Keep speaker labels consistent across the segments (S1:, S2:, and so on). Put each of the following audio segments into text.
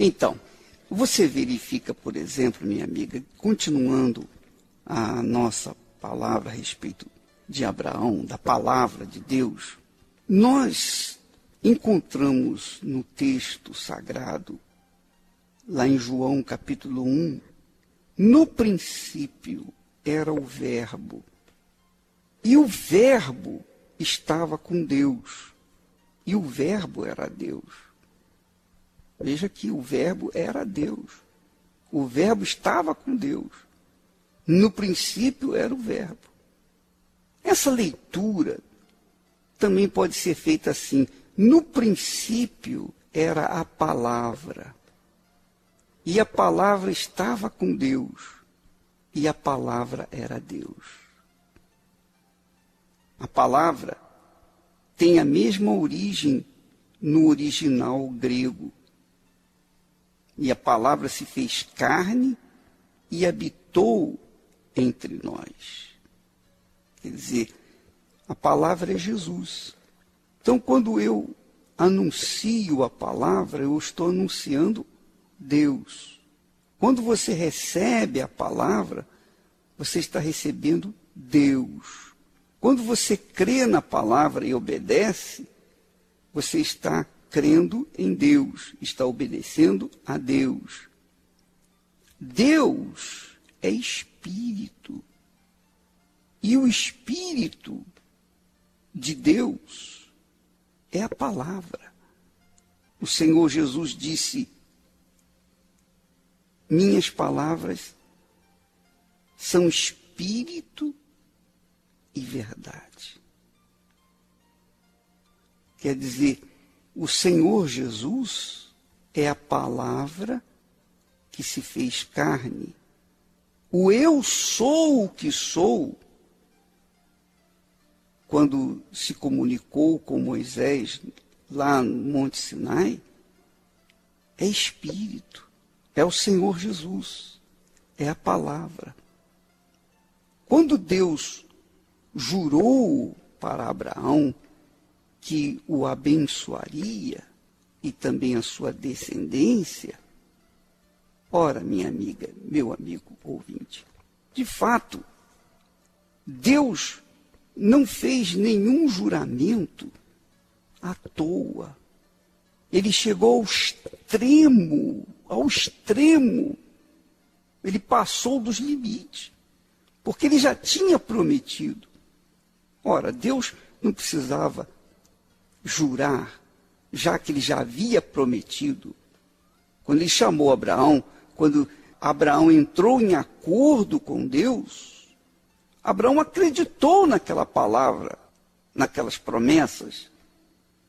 S1: Então, você verifica, por exemplo, minha amiga, continuando a nossa palavra a respeito de Abraão, da palavra de Deus, nós encontramos no texto sagrado, lá em João capítulo 1, no princípio era o Verbo, e o Verbo estava com Deus, e o Verbo era Deus. Veja que o Verbo era Deus, o Verbo estava com Deus, no princípio era o Verbo. Essa leitura também pode ser feita assim: no princípio era a palavra, e a palavra estava com Deus, e a palavra era Deus. A palavra tem a mesma origem no original grego. E a palavra se fez carne e habitou entre nós. Quer dizer, a palavra é Jesus. Então, quando eu anuncio a palavra, eu estou anunciando Deus. Quando você recebe a palavra, você está recebendo Deus. Quando você crê na palavra e obedece, você está crendo em Deus, está obedecendo a Deus. Deus é Espírito. E o Espírito de Deus é a palavra. O Senhor Jesus disse: minhas palavras são Espírito e verdade. Quer dizer, o Senhor Jesus é a palavra que se fez carne. O eu sou o que sou, quando se comunicou com Moisés lá no Monte Sinai, é Espírito, é o Senhor Jesus, é a palavra. Quando Deus jurou para Abraão que o abençoaria e também a sua descendência, ora, minha amiga, meu amigo ouvinte, de fato, Deus não fez nenhum juramento à toa. Ele chegou ao extremo. Ele passou dos limites, porque ele já tinha prometido. Ora, Deus não precisava jurar, já que ele já havia prometido. Quando ele chamou Abraão, quando Abraão entrou em acordo com Deus, Abraão acreditou naquela palavra, naquelas promessas.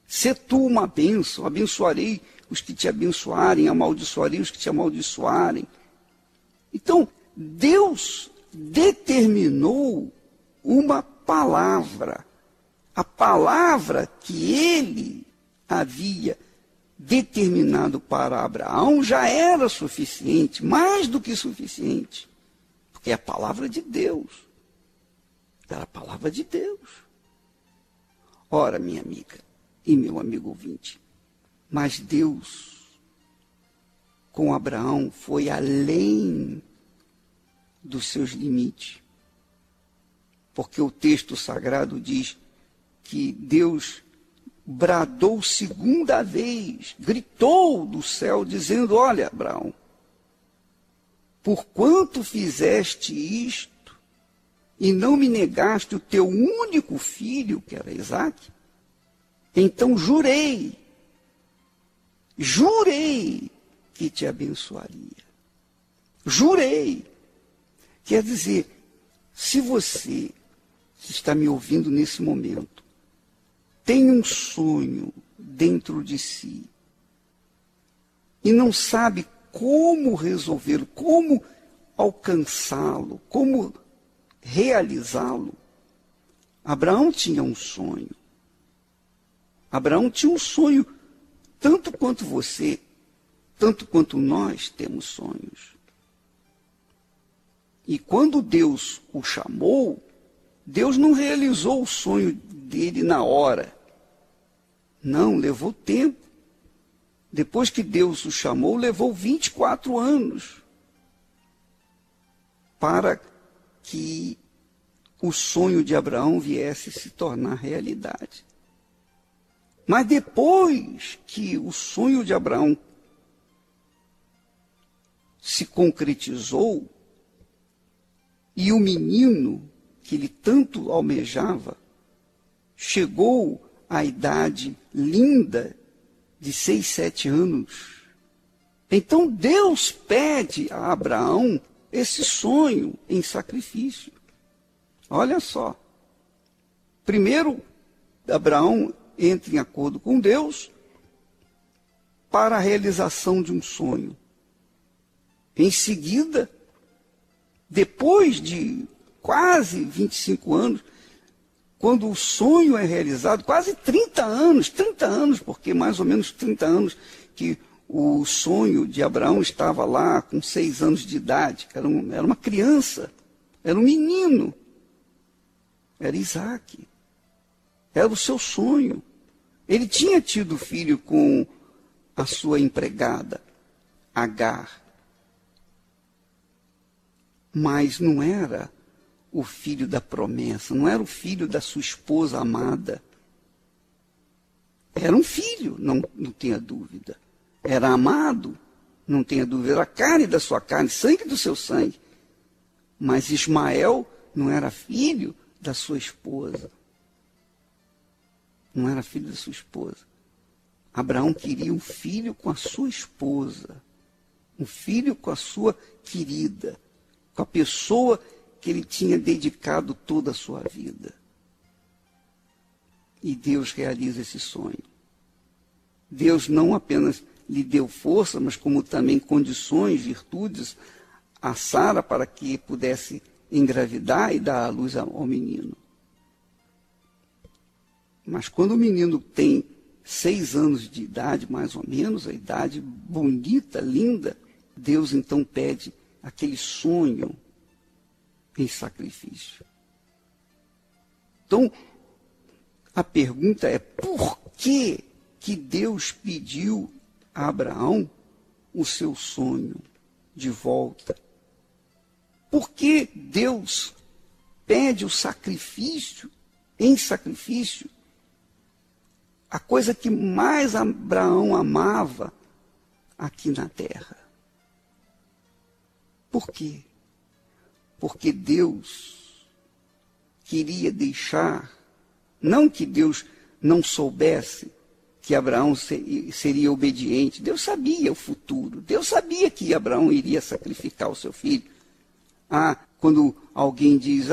S1: Sê tu uma bênção, abençoarei os que te abençoarem, amaldiçoarei os que te amaldiçoarem. Então, Deus determinou uma palavra, a palavra que ele havia determinado para Abraão já era suficiente, mais do que suficiente, porque é a palavra de Deus. Era a palavra de Deus. Ora, minha amiga e meu amigo ouvinte, mas Deus, com Abraão, foi além dos seus limites. Porque o texto sagrado diz que Deus bradou segunda vez, gritou do céu, dizendo: olha, Abraão, porquanto fizeste isto, e não me negaste o teu único filho, que era Isaque, então jurei que te abençoaria. Jurei. Quer dizer, se você está me ouvindo nesse momento, tem um sonho dentro de si e não sabe como resolvê-lo, como alcançá-lo, como realizá-lo. Abraão tinha um sonho. Abraão tinha um sonho, tanto quanto você, tanto quanto nós temos sonhos. E quando Deus o chamou, Deus não realizou o sonho dele na hora. Não, levou tempo. depois que Deus o chamou, levou 24 anos para que o sonho de Abraão viesse se tornar realidade. Mas depois que o sonho de Abraão se concretizou, e o menino que ele tanto almejava chegou à idade linda de 6, 7 anos. Então Deus pede a Abraão esse sonho em sacrifício. Olha só. Primeiro, Abraão entra em acordo com Deus para a realização de um sonho. Em seguida, depois de quase 25 anos, quando o sonho é realizado, quase 30 anos, porque mais ou menos 30 anos que o sonho de Abraão estava lá com 6 anos de idade, era uma criança, era um menino, era Isaac, era o seu sonho. Ele tinha tido filho com a sua empregada, Agar, mas não era o filho da promessa, não era o filho da sua esposa amada. Era um filho, não tenha dúvida. Era amado, não tenha dúvida. Era carne da sua carne, sangue do seu sangue. Mas Ismael não era filho da sua esposa. Não era filho da sua esposa. Abraão queria um filho com a sua esposa. Um filho com a sua querida. Com a pessoa que ele tinha dedicado toda a sua vida. E Deus realiza esse sonho. Deus não apenas lhe deu força, mas como também condições, virtudes a Sara para que pudesse engravidar e dar à luz ao menino. Mas quando o menino tem 6 anos de idade, mais ou menos, a idade bonita, linda, Deus então pede aquele sonho em sacrifício. Então, a pergunta é: por que Deus pediu a Abraão o seu sonho de volta? Por que Deus pede o sacrifício, em sacrifício, a coisa que mais Abraão amava aqui na terra? Por quê? Porque Deus queria deixar, não que Deus não soubesse que Abraão seria obediente, Deus sabia o futuro, Deus sabia que Abraão iria sacrificar o seu filho. Quando alguém diz,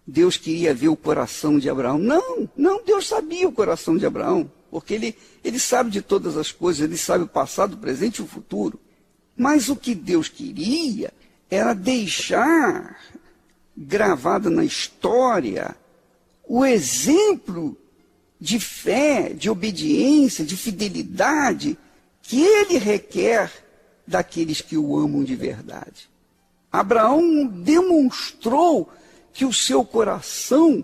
S1: Deus queria ver o coração de Abraão. Não, Deus sabia o coração de Abraão, porque ele sabe de todas as coisas, ele sabe o passado, o presente e o futuro. Mas o que Deus queria era deixar gravado na história o exemplo de fé, de obediência, de fidelidade que ele requer daqueles que o amam de verdade. Abraão demonstrou que o seu coração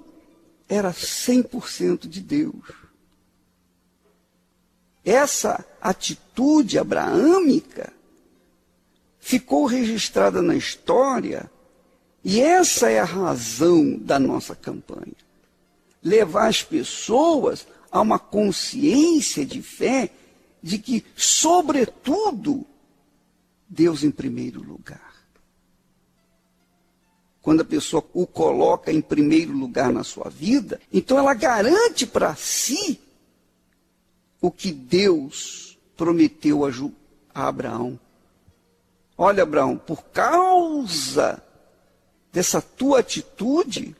S1: era 100% de Deus. Essa atitude abraâmica ficou registrada na história, e essa é a razão da nossa campanha. Levar as pessoas a uma consciência de fé de que, sobretudo, Deus em primeiro lugar. Quando a pessoa o coloca em primeiro lugar na sua vida, então ela garante para si o que Deus prometeu a Abraão. Olha, Abraão, por causa dessa tua atitude,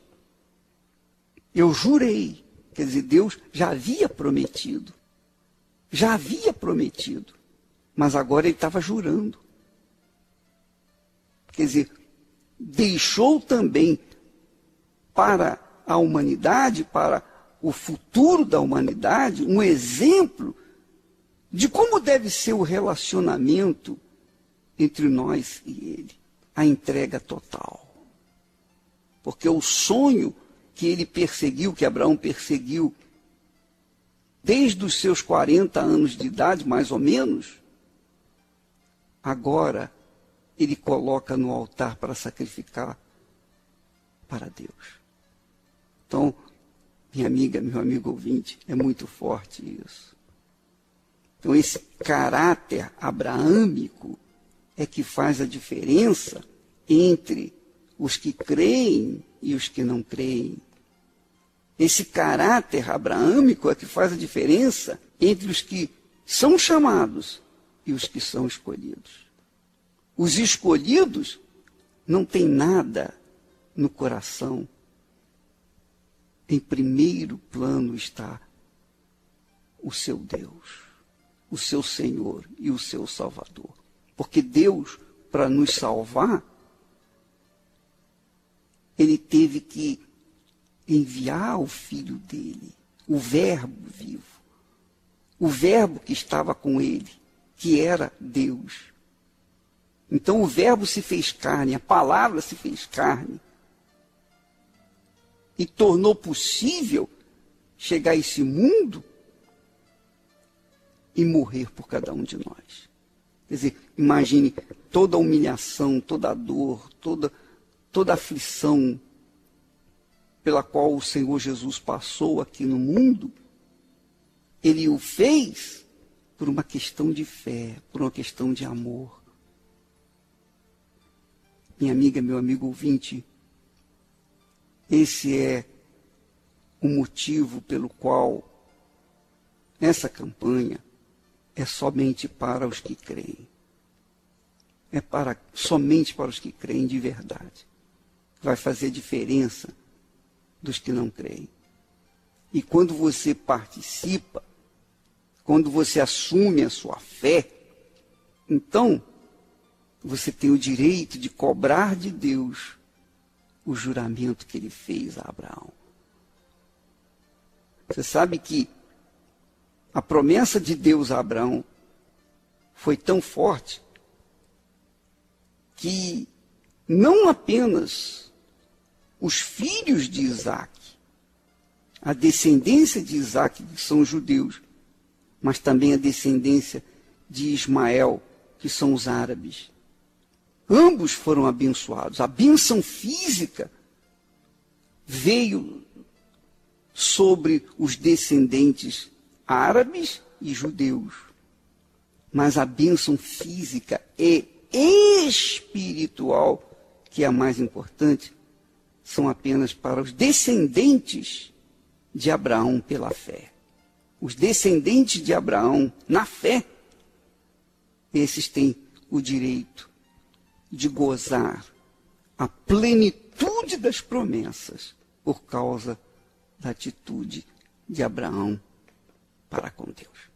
S1: eu jurei. Quer dizer, Deus já havia prometido. Mas agora ele estava jurando. Quer dizer, deixou também para a humanidade, para o futuro da humanidade, um exemplo de como deve ser o relacionamento entre nós e ele. A entrega total. Porque o sonho que ele perseguiu, que Abraão perseguiu desde os seus 40 anos de idade, mais ou menos, agora ele coloca no altar para sacrificar para Deus. Então, minha amiga, meu amigo ouvinte, é muito forte isso. Então, esse caráter abraâmico é que faz a diferença entre os que creem e os que não creem. Esse caráter abraâmico é que faz a diferença entre os que são chamados e os que são escolhidos. Os escolhidos não têm nada no coração. Em primeiro plano está o seu Deus, o seu Senhor e o seu Salvador. Porque Deus, para nos salvar, ele teve que enviar o Filho dele, o Verbo vivo, o Verbo que estava com ele, que era Deus. Então o Verbo se fez carne, a palavra se fez carne, e tornou possível chegar a esse mundo e morrer por cada um de nós. Quer dizer, imagine toda a humilhação, toda a dor, toda a aflição pela qual o Senhor Jesus passou aqui no mundo. Ele o fez por uma questão de fé, por uma questão de amor. Minha amiga, meu amigo ouvinte, esse é o motivo pelo qual essa campanha é somente para os que creem. É somente para os que creem de verdade. Vai fazer diferença dos que não creem. E quando você participa, quando você assume a sua fé, então você tem o direito de cobrar de Deus o juramento que ele fez a Abraão. Você sabe que a promessa de Deus a Abraão foi tão forte que não apenas os filhos de Isaac, a descendência de Isaac, que são os judeus, mas também a descendência de Ismael, que são os árabes. Ambos foram abençoados. A bênção física veio sobre os descendentes árabes e judeus. Mas a bênção física e espiritual, que é a mais importante, são apenas para os descendentes de Abraão pela fé. Os descendentes de Abraão na fé, esses têm o direito de gozar a plenitude das promessas por causa da atitude de Abraão para com Deus.